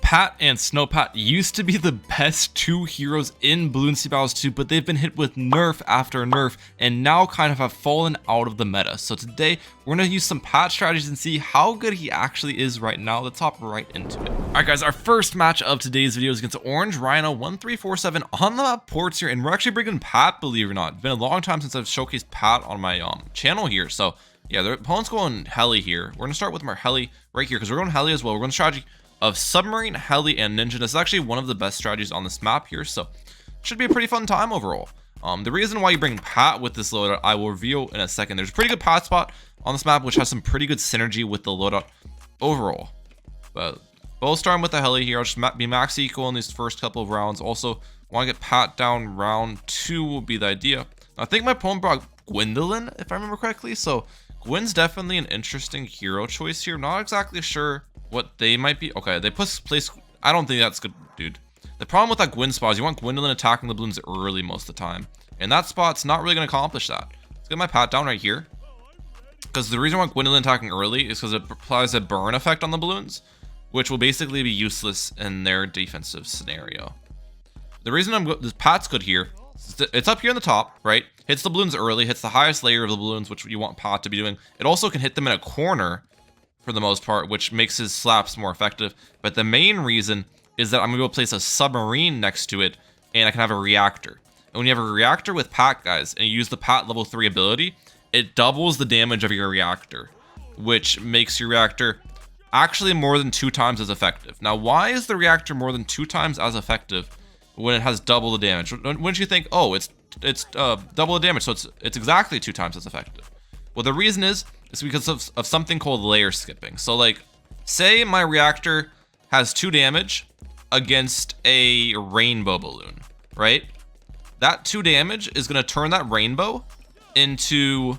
Pat and Snowpat used to be the best two heroes in Bloons Battles 2, but they've been hit with nerf after nerf and now kind of have fallen out of the meta. So today we're going to use some Pat strategies and see how good he actually is right now. Let's hop right into it. Alright guys, our first match of today's video is against Orange Rhino 1347 on the map ports here, and we're actually bringing Pat, believe it or not. It's been a long time since I've showcased Pat on my channel here, so yeah, the opponent's going heli here. We're going to start with our heli right here because we're going heli as well. We're going to strategy of submarine, heli, and ninja. This is actually one of the best strategies on this map here, so should be a pretty fun time overall. The reason why you bring Pat with this loadout I will reveal in a second. There's a pretty good Pat spot on this map which has some pretty good synergy with the loadout overall. But both starting with the heli here. I'll just be max equal in these first couple of rounds. Also want to get Pat down. Round 2 will be the idea. I think my opponent brought Gwendolyn, if I remember correctly, so Gwen's definitely an interesting hero choice here. Not exactly sure what they might be. Okay, they place. I don't think that's good, dude. The problem with that Gwen spot is you want Gwendolyn attacking the balloons early most of the time, and that spot's not really going to accomplish that. Let's get my Pat down right here, because the reason I want Gwendolyn attacking early is because it applies a burn effect on the balloons, which will basically be useless in their defensive scenario. The reason this Pat's good here, it's up here in the top, right? Hits the balloons early, hits the highest layer of the balloons, which you want Pat to be doing. It also can hit them in a corner for the most part, which makes his slaps more effective. But the main reason is that I'm gonna be able to place a submarine next to it, and I can have a reactor. And when you have a reactor with Pat, guys, and you use the Pat level 3 ability, it doubles the damage of your reactor, which makes your reactor actually more than 2 times as effective. Now, why is the reactor more than 2 times as effective when it has double the damage? Wouldn't you think, oh, it's double the damage, so it's exactly 2 times as effective? Well, the reason is because of something called layer skipping. So like, say my reactor has 2 damage against a rainbow balloon, right? That 2 damage is going to turn that rainbow into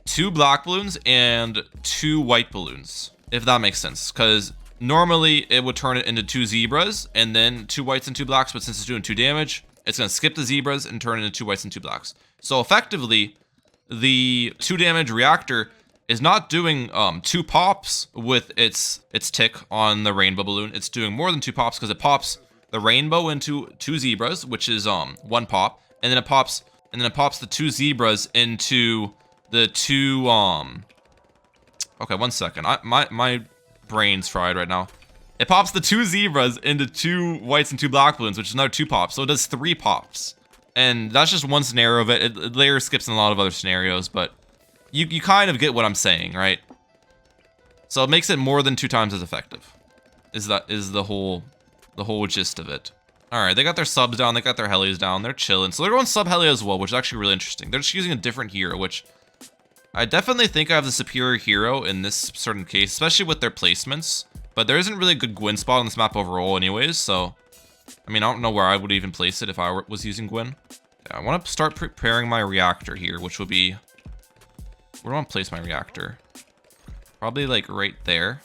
2 black balloons and 2 white balloons, if that makes sense. Because normally it would turn it into 2 zebras and then 2 whites and 2 blacks, but since it's doing 2 damage, it's going to skip the zebras and turn it into 2 whites and 2 blacks. So effectively, the 2 damage reactor is not doing 2 pops with its tick on the rainbow balloon. It's doing more than 2 pops because it pops the rainbow into 2 zebras, which is 1 pop, and then it pops the 2 zebras into the 2 okay, 1 second. My brain's fried right now. It pops the 2 zebras into 2 whites and 2 black balloons, which is another 2 pops. So it does 3 pops. And that's just one scenario of it. It layer skips in a lot of other scenarios, but you kind of get what I'm saying, right? So it makes it more than 2 times as effective. Is the whole gist of it. Alright, they got their subs down, they got their helis down, they're chilling. So they're going sub heli as well, which is actually really interesting. They're just using a different hero, which I definitely think I have the superior hero in this certain case, especially with their placements. But there isn't really a good Gwen spot on this map overall anyways, so I mean, I don't know where I would even place it if I was using Gwen. Yeah, I want to start preparing my reactor here, which will be... Where do I want to place my reactor? Probably like right there.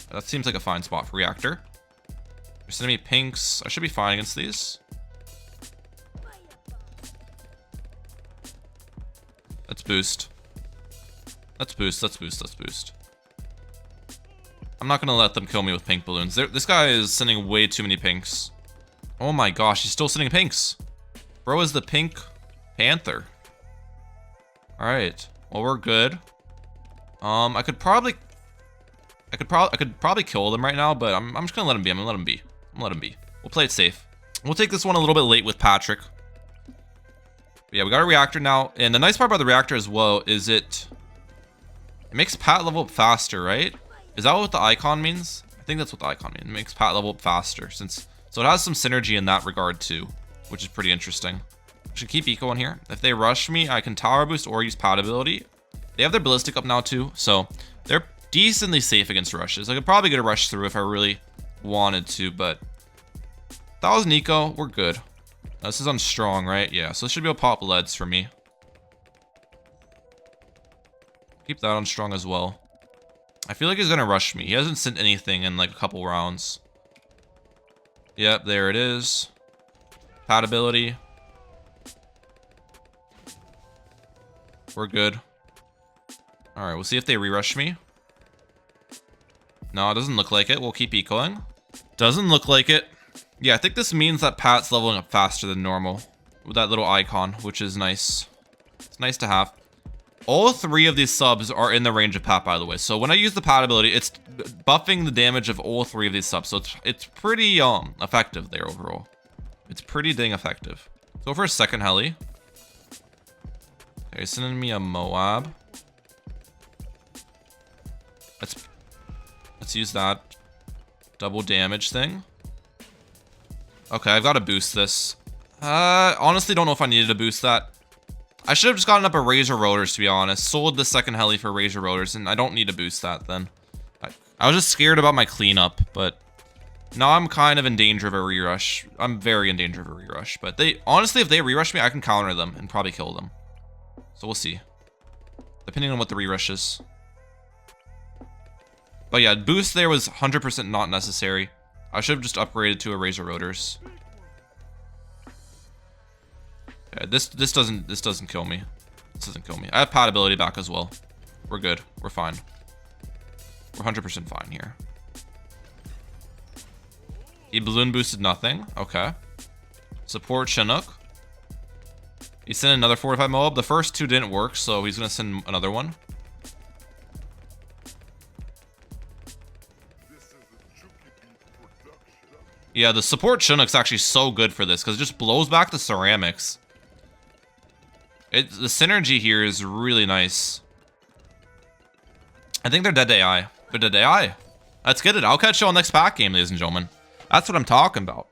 That seems like a fine spot for reactor. They're sending me pinks. I should be fine against these. Let's boost. Let's boost, let's boost, let's boost. I'm not going to let them kill me with pink balloons. This guy is sending way too many pinks. Oh my gosh, he's still sending pinks. Bro is the pink panther. Alright, well, we're good. I could probably kill them right now, but I'm just gonna let him be. I'm gonna let him be. We'll play it safe. We'll take this one a little bit late with Patrick. But yeah, we got a reactor now, and the nice part about the reactor as well is it makes Pat level up faster, right? Is that what the icon means? I think that's what the icon means. It makes Pat level up faster, so it has some synergy in that regard too, which is pretty interesting. I should keep eco in here. If they rush me, I can tower boost or use Pat ability. They have their ballistic up now too, so they're decently safe against rushes. I could probably get a rush through if I really wanted to, but if that was Nico, we're good. This is on strong, right? Yeah, so this should be able to pop leads for me. Keep that on strong as well. I feel like he's gonna rush me. He hasn't sent anything in like a couple rounds. Yep, there it is. Pat ability. We're good. Alright, we'll see if they re-rush me. No, it doesn't look like it. We'll keep ecoing. Doesn't look like it. Yeah, I think this means that Pat's leveling up faster than normal with that little icon, which is nice. It's nice to have. All 3 of these subs are in the range of Pat, by the way. So when I use the Pat ability, it's buffing the damage of all 3 of these subs. So it's pretty effective there overall. It's pretty dang effective. Go for a second heli. Okay, sending me a Moab. Let's use that double damage thing. Okay, I've got to boost this. Honestly, don't know if I needed to boost that. I should have just gotten up a Razor Rotors, to be honest. Sold the second heli for Razor Rotors, and I don't need to boost that then. I was just scared about my cleanup, but now I'm kind of in danger of a rerush. I'm very in danger of a rerush, but honestly, if they rerush me, I can counter them and probably kill them. So we'll see, depending on what the rerush is. But yeah, boost there was 100% not necessary. I should have just upgraded to a Razor Rotors. Yeah, this doesn't kill me. This doesn't kill me. I have Pat ability back as well. We're good. We're fine. We're 100% fine here. He balloon boosted nothing. Okay. Support Chinook. He sent another 45 Moab. The first 2 didn't work, so he's gonna send another one. Yeah, the support Chinook's actually so good for this because it just blows back the ceramics. The synergy here is really nice. I think they're dead to AI. They're dead to AI. Let's get it. I'll catch you on next pack game, ladies and gentlemen. That's what I'm talking about.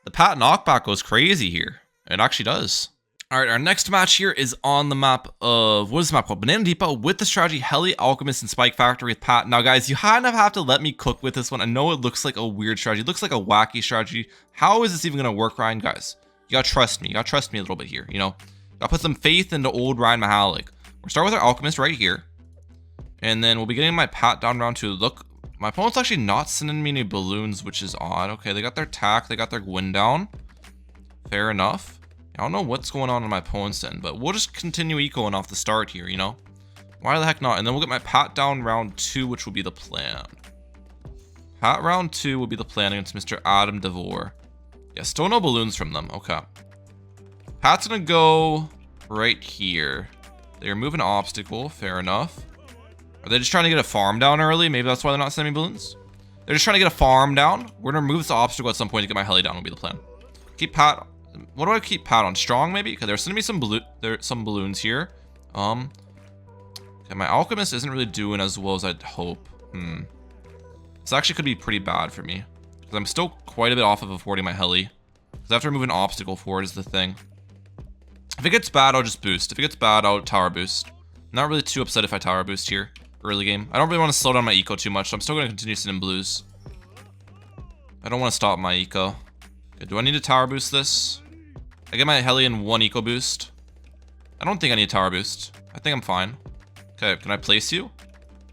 The Pat knockback goes crazy here. It actually does. All right, our next match here is on the map of, what is the map called? Banana Depot with the strategy Heli, Alchemist, and Spike Factory with Pat. Now, guys, you kind of have to let me cook with this one. I know it looks like a weird strategy. It looks like a wacky strategy. How is this even going to work, Ryan? Guys, you got to trust me. You got to trust me a little bit here, you know? Got to put some faith into old Ryan Mehalic. We'll start with our Alchemist right here. And then we'll be getting my Pat down round 2. Look, my opponent's actually not sending me any balloons, which is odd. Okay, they got their tack. They got their Gwyn down. Fair enough. I don't know what's going on my opponent's end, but we'll just continue ecoing off the start here, you know? Why the heck not? And then we'll get my Pat down round 2, which will be the plan. Pat round 2 will be the plan against Mr. Adam Devore. Yeah, still no balloons from them. Okay. Pat's gonna go right here. They're moving an obstacle. Fair enough. Are they just trying to get a farm down early? Maybe that's why they're not sending me balloons. They're just trying to get a farm down. We're gonna remove this obstacle at some point to get my heli down will be the plan. Keep Pat. What do I keep Pat on? Strong, maybe? Because they're sending me some balloons here. Okay, my Alchemist isn't really doing as well as I'd hope. This actually could be pretty bad for me. Because I'm still quite a bit off of affording my heli. Because I have to remove an obstacle forward is the thing. If it gets bad, I'll just boost. If it gets bad, I'll tower boost. I'm not really too upset if I tower boost here. Early game. I don't really want to slow down my eco too much, so I'm still going to continue sending blues. I don't want to stop my eco. Okay, do I need to tower boost this? I get my heli in 1 eco boost. I don't think I need a tower boost. I think I'm fine. Okay, can I place you?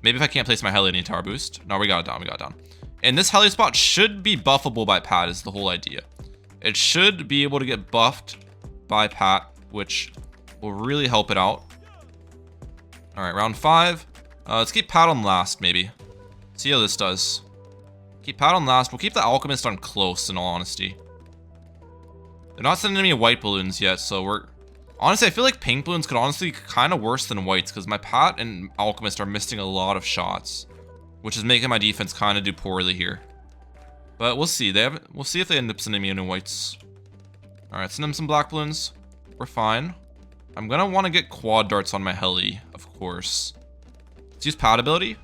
Maybe if I can't place my heli, I need a tower boost. No, we got it down. We got it down. And this heli spot should be buffable by Pat is the whole idea. It should be able to get buffed by Pat, which will really help it out. All right, round 5. Let's keep Pat on last, maybe. See how this does. Keep Pat on last. We'll keep the Alchemist on close, in all honesty. They're not sending me white balloons yet, so we're... Honestly, I feel like pink balloons could honestly be kind of worse than whites, because my Pat and Alchemist are missing a lot of shots, which is making my defense kind of do poorly here. But we'll see. We'll see if they end up sending me any whites. All right, send them some black balloons. We're fine. I'm gonna want to get quad darts on my heli, of course. Let's use Pat ability.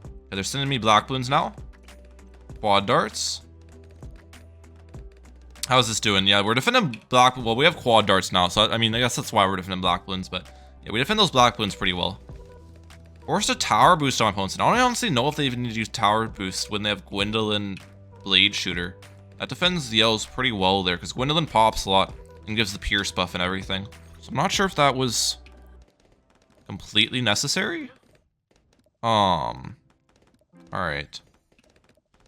Okay, they're sending me black balloons now. Quad darts. How's this doing? Yeah, we're defending black. Well, we have quad darts now, so I mean, I guess that's why we're defending black balloons. But yeah, we defend those black balloons pretty well. Forced a tower boost on my opponents. And I don't honestly know if they even need to use tower boost when they have Gwendolyn Blade Shooter. That defends the yellows pretty well there because Gwendolyn pops a lot and gives the pierce buff and everything. So I'm not sure if that was completely necessary. All right.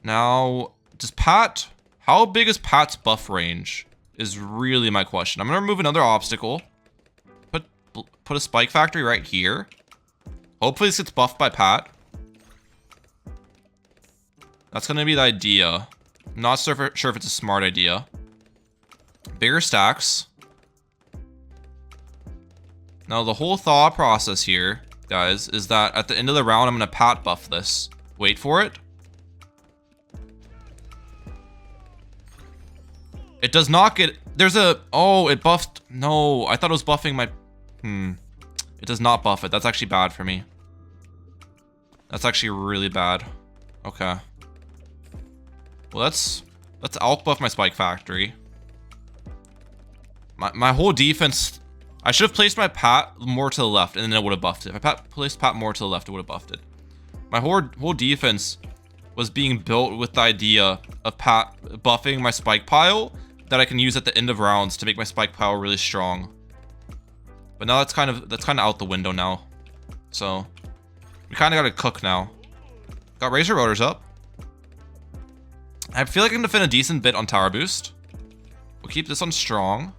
Now, does Pat... How big is Pat's buff range is really my question. I'm going to remove another obstacle. Put a spike factory right here. Hopefully this gets buffed by Pat. That's gonna be the idea. I'm not sure if it's a smart idea. Bigger stacks. Now the whole thought process here, guys, is that at the end of the round, I'm gonna pat buff this. Wait for it. It does not get, there's a, oh, it buffed, no, I thought it was buffing my, It does not buff it. That's actually bad for me. That's actually really bad. Okay. Well, let's alk buff my Spike Factory. My whole defense, I should have placed my Pat more to the left, and then it would have buffed it. If I placed Pat more to the left, it would have buffed it. My whole defense was being built with the idea of Pat buffing my Spike Pile that I can use at the end of rounds to make my Spike Pile really strong. But now that's kind of out the window now. So we kind of got to cook now. Got Razor Rotors up. I feel like I can defend a decent bit on Tower Boost. We'll keep this on strong.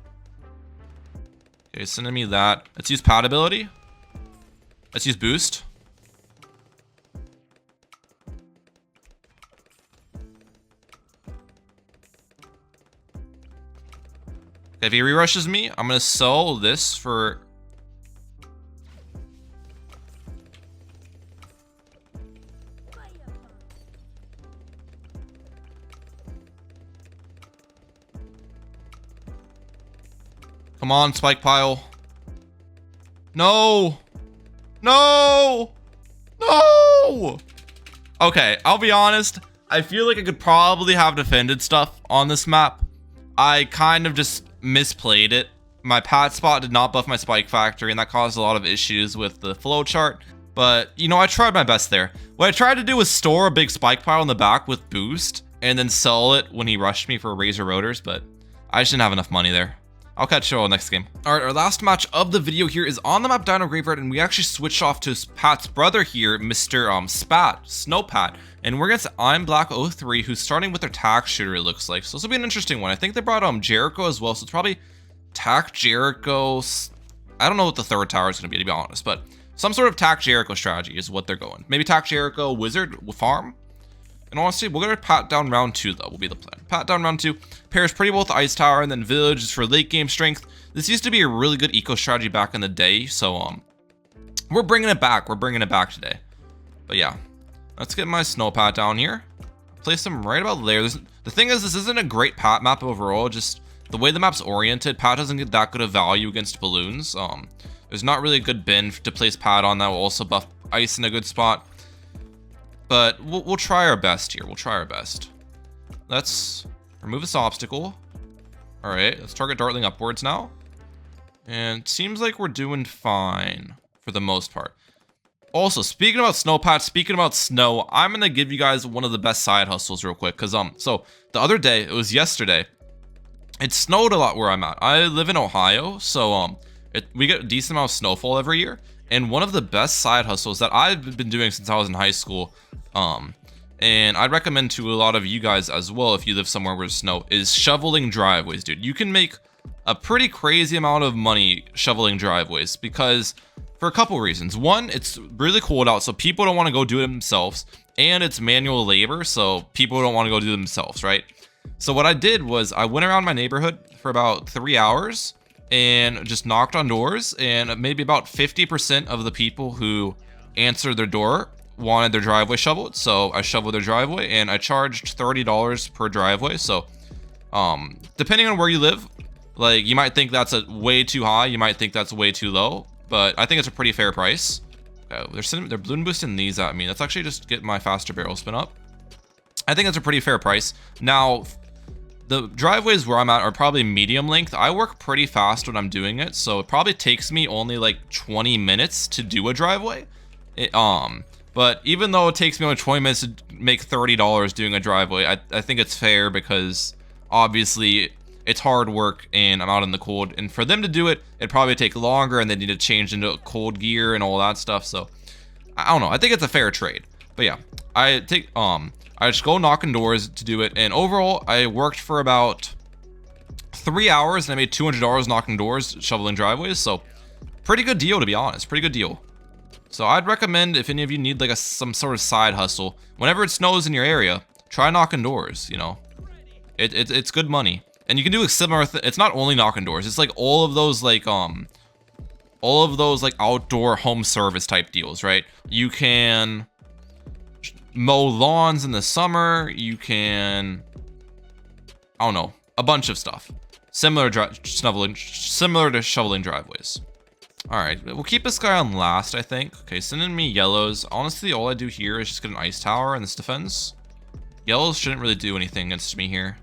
Okay, sending me that. Let's use Pat ability. Let's use Boost. If he re-rushes me, I'm gonna sell this for... Come on, Spike Pile. No! No! No! Okay, I'll be honest. I feel like I could probably have defended stuff on this map. I kind of just misplayed it. My Pat spot did not buff my Spike Factory, and that caused a lot of issues with the flow chart. But, you know, I tried my best there. What I tried to do was store a big Spike Pile in the back with Boost, and then sell it when he rushed me for Razor Rotors, but I just didn't have enough money there. I'll catch you all next game. All right, our last match of the video here is on the map Dino Graveyard, and we actually switched off to Pat's brother here, Mr. Spat, Snow Pat. And we're against I'm Black 03, who's starting with their tack shooter, it looks like. So this will be an interesting one. I think they brought Jericho as well, so it's probably tack Jericho. I don't know what the third tower is going to be honest, but some sort of tack Jericho strategy is what they're going. Maybe tack Jericho Wizard farm. And honestly, we're going to pat down round 2, though, will be the plan. Pat down round 2, pairs pretty well with Ice Tower, and then Village is for late game strength. This used to be a really good eco strategy back in the day, so we're bringing it back. We're bringing it back today. But yeah, let's get my Snow Pat down here. Place them right about there. The thing is, this isn't a great Pat map overall. Just the way the map's oriented, Pat doesn't get that good of value against Bloons. There's not really a good bin to place Pat on that will also buff Ice in a good spot. But we'll try our best here. We'll try our best. Let's remove this obstacle. All right, let's target Dartling upwards now. And it seems like we're doing fine for the most part. Also, speaking about Snow Pat, speaking about snow, I'm going to give you guys one of the best side hustles real quick. Because, so the other day, it was yesterday, it snowed a lot where I'm at. I live in Ohio, so we get a decent amount of snowfall every year. And one of the best side hustles that I've been doing since I was in high school, and I'd recommend to a lot of you guys as well if you live somewhere where there's snow, is shoveling driveways, dude. You can make a pretty crazy amount of money shoveling driveways because for a couple reasons. One, it's really cold out, so people don't want to go do it themselves, and it's manual labor, so people don't want to go do it themselves, right? So what I did was I went around my neighborhood for about 3 hours and just knocked on doors, and maybe about 50% of the people who answered their door wanted their driveway shoveled. So I shoveled their driveway, and I charged $30 per driveway. So depending on where you live, like, you might think that's a way too high, you might think that's way too low, but I think it's a pretty fair price. They're balloon boosting these at me. Let's actually just get my faster barrel spin up. I think that's a pretty fair price. Now, the driveways where I'm at are probably medium length. I work pretty fast when I'm doing it, so it probably takes me only like 20 minutes to do a driveway. But even though it takes me only 20 minutes to make $30 doing a driveway, I think it's fair because obviously it's hard work and I'm out in the cold. And for them to do it, it'd probably take longer and they need to change into cold gear and all that stuff. So I don't know. I think it's a fair trade. But yeah, I just go knocking doors to do it, and overall, I worked for about 3 hours, and I made $200 knocking doors, shoveling driveways, so pretty good deal, to be honest, pretty good deal. So I'd recommend, if any of you need like some sort of side hustle, whenever it snows in your area, try knocking doors, you know. It's good money. And you can do a similar it's not only knocking doors, it's like all of those like outdoor home service type deals, right? You can mow lawns in the summer, you can, I don't know, a bunch of stuff. Similar to shoveling driveways. Alright, we'll keep this guy on last, I think. Okay, sending me yellows. Honestly, all I do here is just get an ice tower and this defense. Yellows shouldn't really do anything against me here.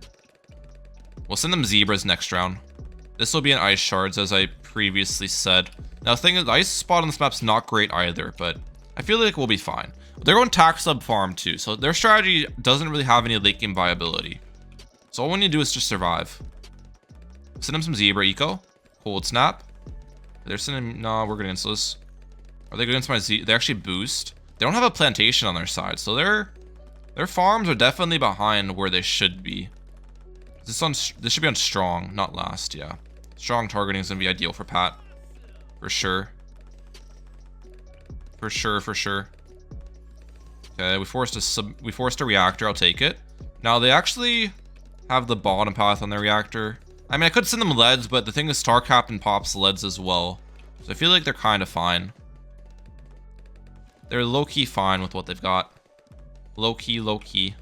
We'll send them zebras next round. This will be an ice shards, as I previously said. Now, the thing is, the ice spot on this map's not great either, but I feel like we'll be fine. They're going tax sub farm too, so their strategy doesn't really have any late game viability. So all we need to do is just survive. Send them some zebra eco. Cold snap. They're sending, no, we're good against this. Are they good against my Z? They actually boost. They don't have a plantation on their side, so their farms are definitely behind where they should be. This should be on strong, not last, yeah. Strong targeting is gonna be ideal for Pat. For sure. For sure, for sure. Okay, we forced a reactor, I'll take it. Now they actually have the bottom path on their reactor. I mean, I could send them leads, but the thing is Star Captain pops leads as well. So I feel like they're kind of fine. They're low-key fine with what they've got. Low-key, low-key.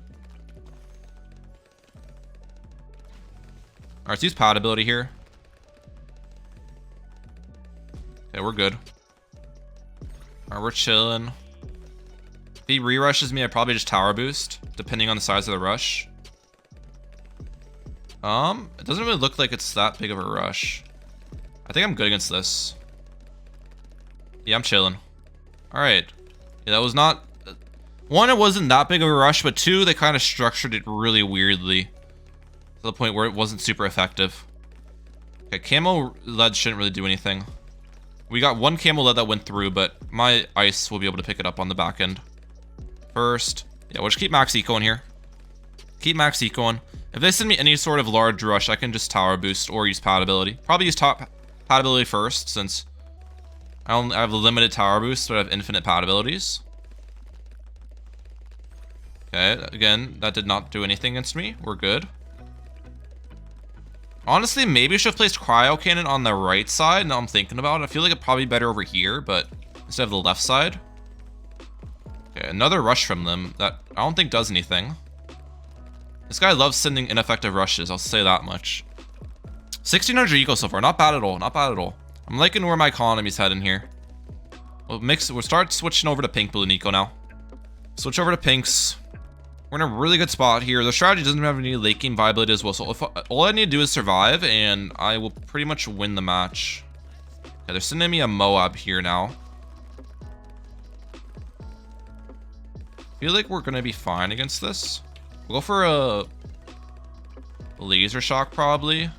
Alright, let's use Pat ability here. Okay, we're good. Alright, we're chilling. If he re-rushes me, I probably just tower boost, depending on the size of the rush. It doesn't really look like it's that big of a rush. I think I'm good against this. Yeah, I'm chilling. Alright. Yeah, that was not... One, it wasn't that big of a rush, but two, they kind of structured it really weirdly. To the point where it wasn't super effective. Okay, camo lead shouldn't really do anything. We got one camo lead that went through, but my ice will be able to pick it up on the back end. First. Yeah, we'll just keep max eco in here. Keep max eco in. If they send me any sort of large rush, I can just tower boost or use pad ability. Probably use Pat ability first, since I have a limited tower boost, but I have infinite pad abilities. Okay, again, that did not do anything against me. We're good. Honestly, maybe I should have placed cryo cannon on the right side. Now I'm thinking about it. I feel like it's probably better over here, but instead of the left side. Okay, another rush from them that I don't think does anything. This guy loves sending ineffective rushes, I'll say that much. 1600 eco so far, not bad at all, not bad at all. I'm liking where my economy's heading here. We'll start switching over to pink balloon eco now. Switch over to pinks. We're in a really good spot here. The strategy doesn't have any late game viability as well, so all I need to do is survive, and I will pretty much win the match. Okay, they're sending me a Moab here now. I feel like we're gonna be fine against this. We'll go for a laser shock, probably.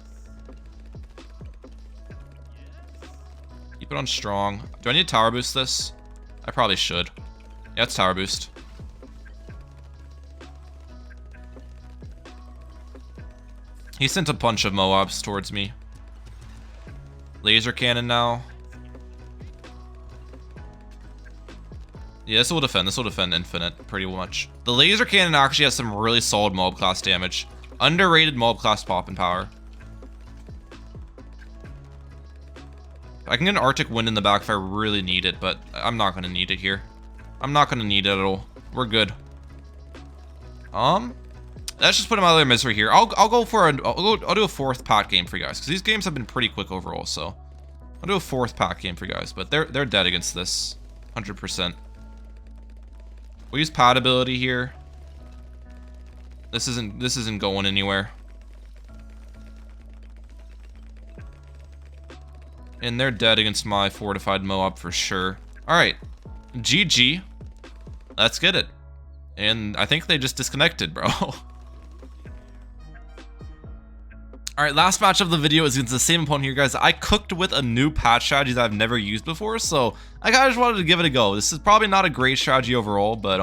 Keep it on strong. Do I need to tower boost this? I probably should. Yeah, it's tower boost. He sent a bunch of Moabs towards me. Laser cannon now. Yeah, this will defend infinite pretty much. The laser cannon actually has some really solid mob class damage. Underrated mob class pop and power. I can get an Arctic Wind in the back if I really need it, but I'm not gonna need it here. I'm not gonna need it at all. We're good. Let's just put him out of their misery here. I'll do a fourth Pat game for you guys, because these games have been pretty quick overall, so I'll do a fourth Pat game for you guys, but they're dead against this. 100%. We'll use Pat ability here. This isn't going anywhere. And they're dead against my fortified Moab for sure. Alright. GG. Let's get it. And I think they just disconnected, bro. Alright, last match of the video is against the same opponent here, guys. I cooked with a new patch strategy that I've never used before, so I kind of just wanted to give it a go. This is probably not a great strategy overall, but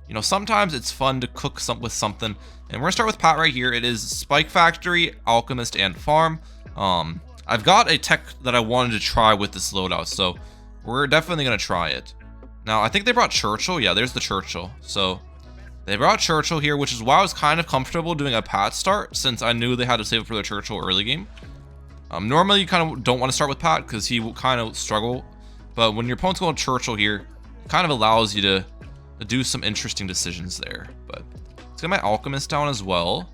you know, sometimes it's fun to cook with something. And we're gonna start with Pat right here. It is Spike Factory, Alchemist, and Farm. I've got a tech that I wanted to try with this loadout, so we're definitely gonna try it. Now, I think they brought Churchill. Yeah, there's the Churchill. So They brought Churchill here, which is why I was kind of comfortable doing a Pat start, since I knew they had to save it for their Churchill early game. Normally, you kind of don't want to start with Pat because he will kind of struggle. But when your opponent's going Churchill here, it kind of allows you to do some interesting decisions there. But let's get my Alchemist down as well.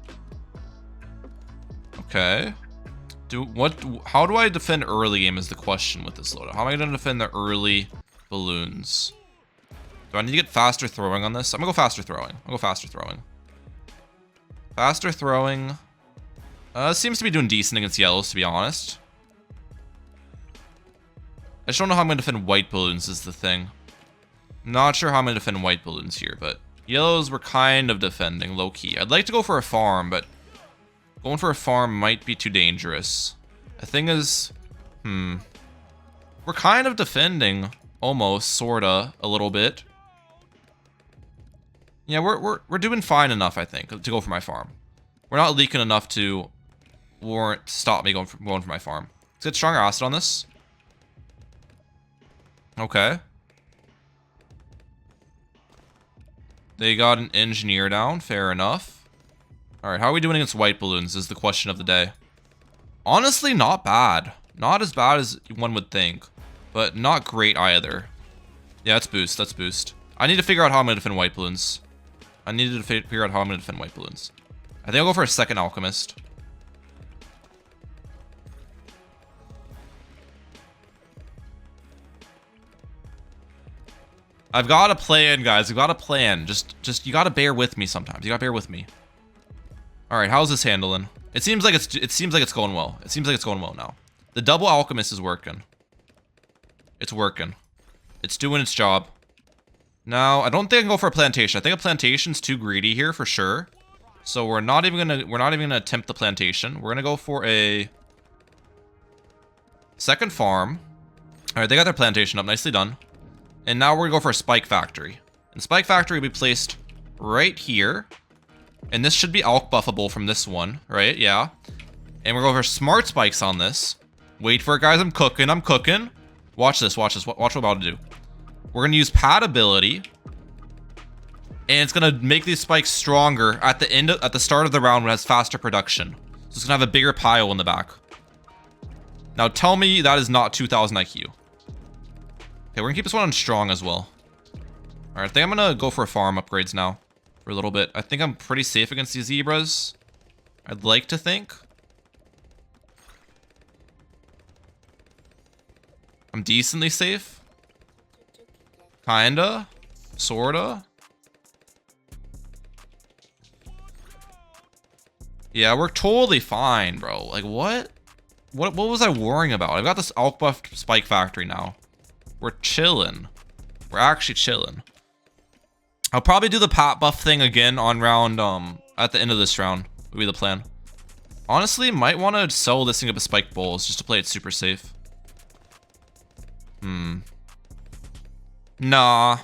Okay. How do I defend early game is the question with this loadout. How am I going to defend the early balloons? Do I need to get faster throwing on this? I'm going to go faster throwing. I'll go faster throwing. Faster throwing. Seems to be doing decent against yellows, to be honest. I just don't know how I'm going to defend white balloons is the thing. Not sure how I'm going to defend white balloons here, but yellows were kind of defending low-key. I'd like to go for a farm, but going for a farm might be too dangerous. The thing is, we're kind of defending, almost, sorta, a little bit. Yeah, we're doing fine enough, I think, to go for my farm. We're not leaking enough to stop me going for my farm. Let's get stronger acid on this. Okay. They got an engineer down, fair enough. Alright, how are we doing against white balloons is the question of the day. Honestly, not bad. Not as bad as one would think, but not great either. Yeah, let's boost, let's boost. I need to figure out how I'm going to defend white balloons. I needed to figure out how I'm going to defend white balloons. I think I'll go for a second Alchemist. I've got a plan, guys. I've got a plan. Just you got to bear with me sometimes. You got to bear with me. All right, how's this handling? It seems like it's going well. It seems like it's going well now. The double Alchemist is working. It's working. It's doing its job. Now, I don't think I can go for a plantation. I think a plantation's too greedy here for sure. So we're not even gonna attempt the plantation. We're gonna go for a second farm. All right, they got their plantation up, nicely done. And now we're gonna go for a spike factory. And spike factory will be placed right here. And this should be alch buffable from this one, right? Yeah. And we're going for smart spikes on this. Wait for it, guys. I'm cooking. I'm cooking. Watch this. Watch this. Watch what I'm about to do. We're going to use Pat ability. And it's going to make these spikes stronger at the start of the round when it has faster production. So it's going to have a bigger pile in the back. Now tell me that is not 2000 IQ. Okay, we're going to keep this one on strong as well. Alright, I think I'm going to go for farm upgrades now. For a little bit. I think I'm pretty safe against these zebras. I'd like to think. I'm decently safe. Kinda. Sorta. Yeah, we're totally fine, bro. Like, what? What was I worrying about? I've got this alch buff spike factory now. We're chilling. We're actually chilling. I'll probably do the Pat buff thing again on round, at the end of this round, would be the plan. Honestly, might want to sell this thing up as spike bowls just to play it super safe. Nah.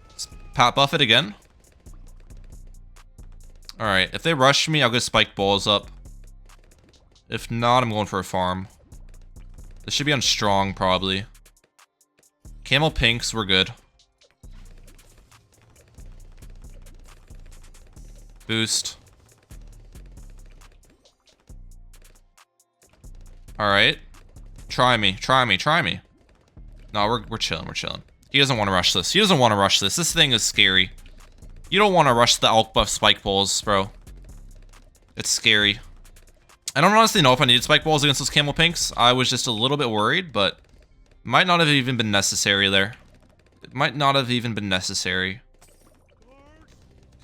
Let's Pat buff it again. Alright, if they rush me, I'll get spike balls up. If not, I'm going for a farm. This should be on strong, probably. Camel pinks, we're good. Boost. Alright. Try me. Try me. Try me. No, we're chilling. We're chilling. He doesn't want to rush this. He doesn't want to rush this. This thing is scary. You don't want to rush the alch buff spike balls, bro. It's scary. I don't honestly know if I needed spike balls against those camel pinks. I was just a little bit worried, but might not have even been necessary there. It might not have even been necessary.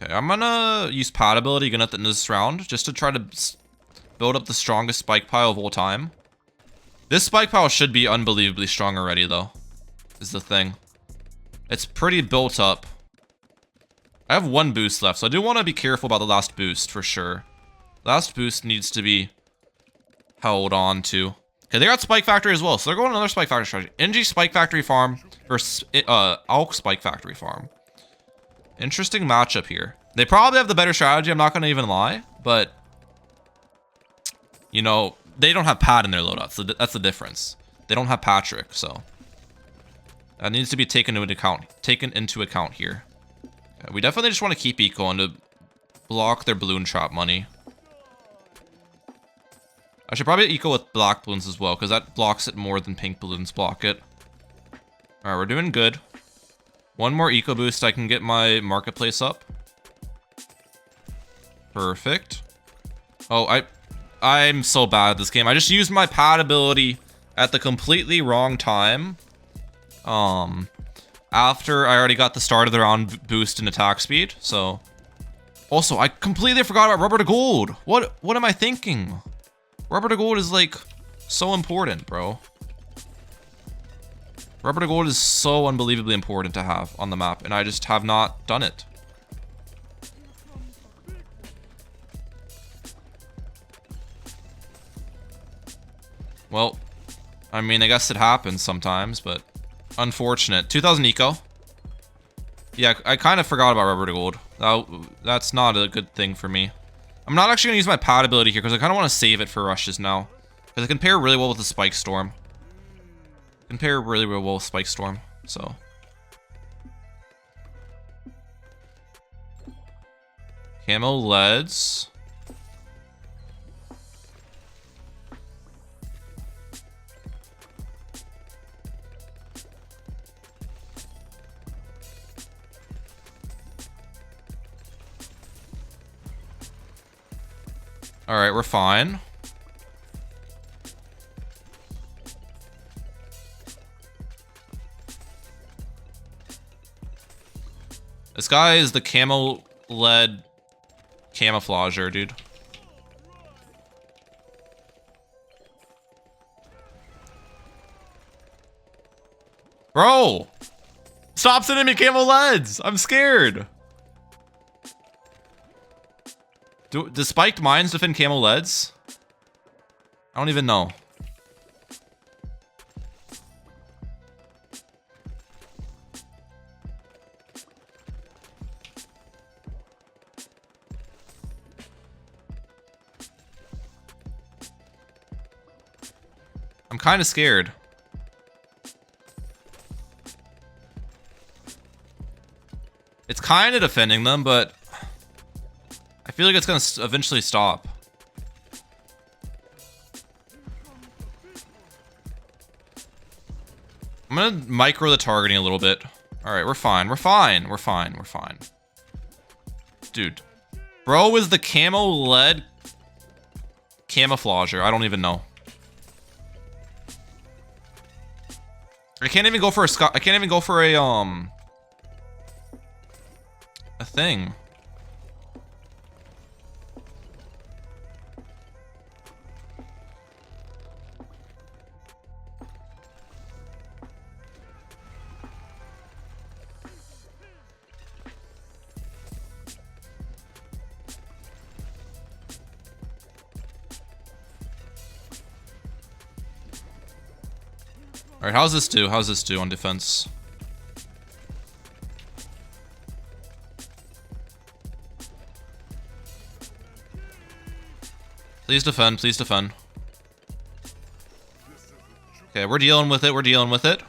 Okay, I'm gonna use Pat ability again at the end of this round, just to try to build up the strongest spike pile of all time. This spike pile should be unbelievably strong already, though, is the thing. It's pretty built up. I have one boost left, so I do want to be careful about the last boost, for sure. Last boost needs to be held on to. Okay, they got Spike Factory as well, so they're going another Spike Factory strategy. NG Spike Factory farm versus Alch Spike Factory farm. Interesting matchup here. They probably have the better strategy, I'm not going to even lie, but, you know, they don't have Pat in their loadout, so that's the difference. They don't have Patrick, so that needs to be taken into account here. We definitely just want to keep ecoing to block their balloon trap money. I should probably eco with black balloons as well, because that blocks it more than pink balloons block it. Alright, we're doing good. One more eco boost, I can get my marketplace up. Perfect. Oh, I'm so bad at this game. I just used my pad ability at the completely wrong time. After I already got the start of the round boost in attack speed, so... Also, I completely forgot about rubber to gold. What am I thinking? Rubber to gold is, like, so important, bro. Rubber to gold is so unbelievably important to have on the map, and I just have not done it. Well, I mean, I guess it happens sometimes, but unfortunate. 2000 eco. Yeah, I kind of forgot about rubber to gold. That's not a good thing for me. I'm not actually going to use my pad ability here because I kind of want to save it for rushes now. Because it can pair really well with the Spike Storm. It can pair really well with Spike Storm, so. Camo leads. Alright, we're fine. This guy is the camo-led camouflager, dude. Bro! Stop sending me camo leads! I'm scared! Do spiked mines defend camo leads? I don't even know. I'm kind of scared. It's kind of defending them, but I feel like it's going to eventually stop. I'm going to micro the targeting a little bit. Alright, we're fine. We're fine. We're fine. We're fine. Dude. Bro is the camo-led camouflager. I don't even know. I can't even go for a I can't even go for a thing. Alright, how's this do? How's this do on defense? Please defend, please defend. Okay, we're dealing with it, we're dealing with it.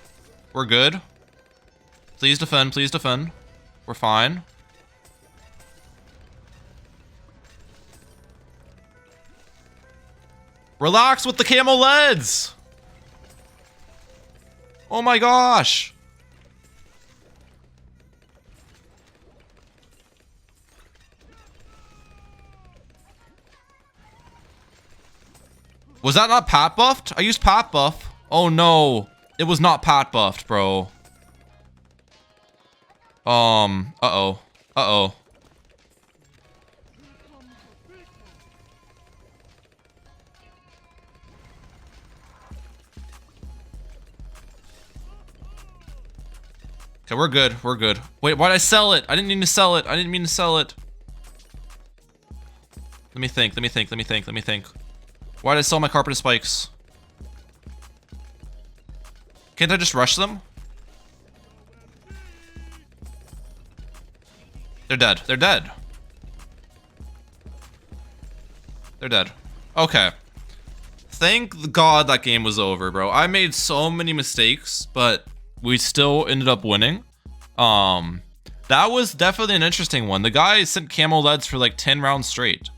We're good. Please defend, please defend. We're fine. Relax with the camo leads! Oh my gosh! Was that not Pat buffed? I used Pat buff. Oh no. It was not Pat buffed, bro. Uh-oh. Uh-oh. Okay, we're good. We're good. Wait, why'd I sell it? I didn't mean to sell it. I didn't mean to sell it. Let me think. Let me think. Let me think. Let me think. Why'd I sell my carpeted spikes? Can't I just rush them? They're dead. They're dead. They're dead. Okay. Thank God that game was over, bro. I made so many mistakes, but we still ended up winning. That was definitely an interesting one. The guy sent camo leads for like 10 rounds straight.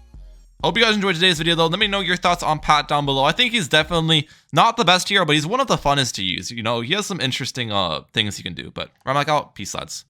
Hope you guys enjoyed today's video though. Let me know your thoughts on Pat down below. I think he's definitely not the best hero, but he's one of the funnest to use. You know, he has some interesting things he can do. But I'm like out. Peace, lads.